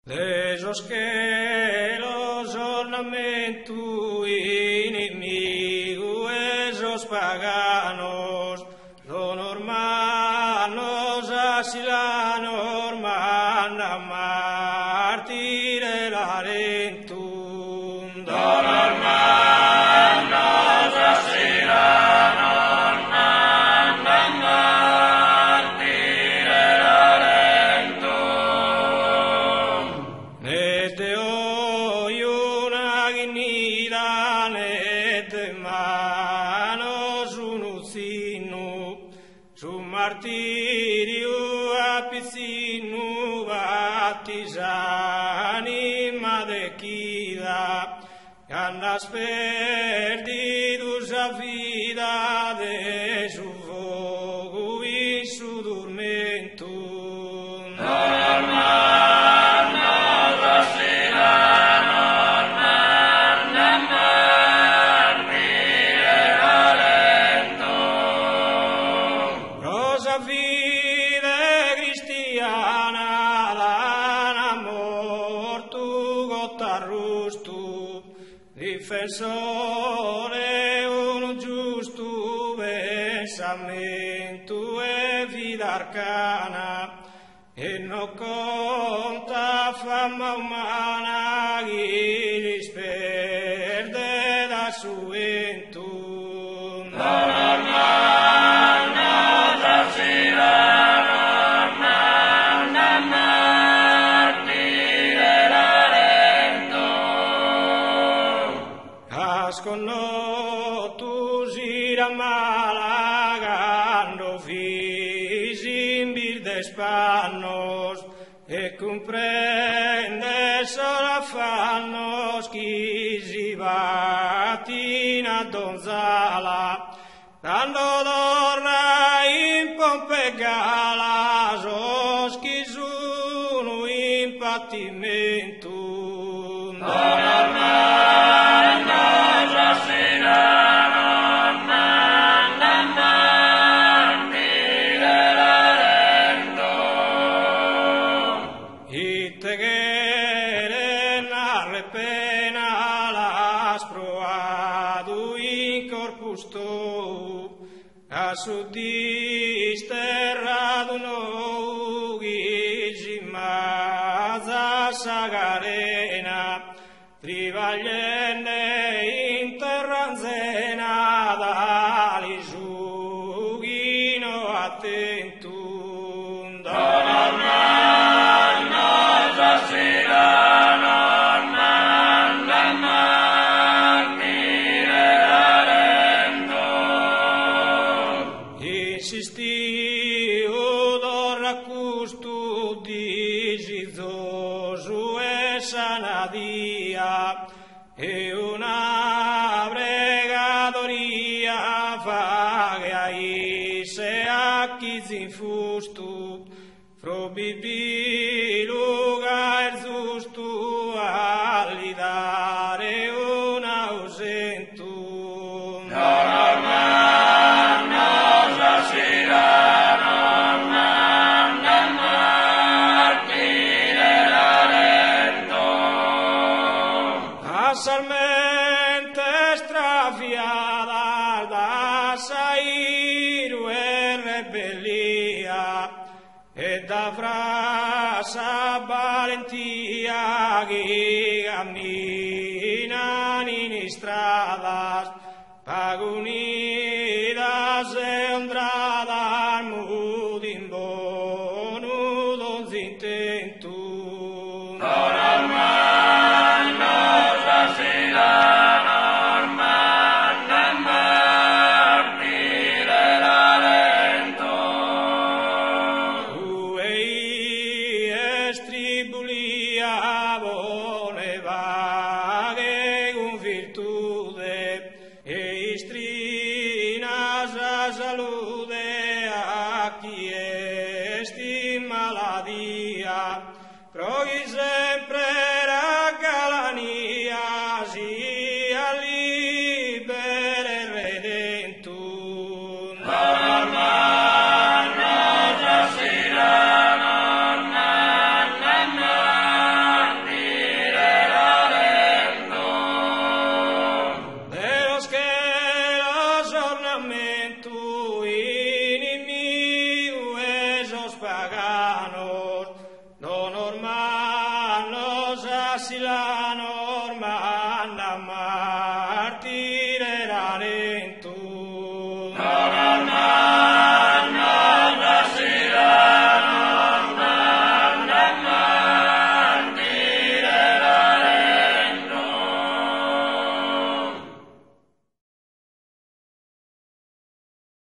Esos que los ornamentos inimigos, esos paganos, lo normanos, así la norman a martire l'arentum. Do normanos, así la norman a martire l'arentum. Nete hoy una guinida, nete manos un ucino, su martirio apicino batizani madequida, andas perdidos a vida de su fogo y su dormento. Rosa fide cristiana, dan amor tu gotarrustu, difensore un giusto pensamento e vida arcana, e non conta fama umana chi li sperde da suentum. Asconnotus irammalagando fisim birdes pannos, e comprende sorafannos chi si batina donzala, dando dorra in pompe gala, sos chi sono in pattimento. Pena las proadu in corpus tu, a sudis terradu noghi gimaza sagarena, trivaglienne in terranzena dali giughino attentum. Insistiu dorra custu digizosu e sanadia, e una bregadoria vaga se a chi zinfustu, probibi lugar zustu alli dare un ausentum. Salmente strafiada da sairu e rebellia, e da frasa valentia che camminan in stradas, pagunidas e ondradas mudin bonu don zintentum. Tribulia volevare con virtude, e istrinas a salute a chi esti maladia, proghi sempre la galania sia libere redentum. la norma, Anna Marti.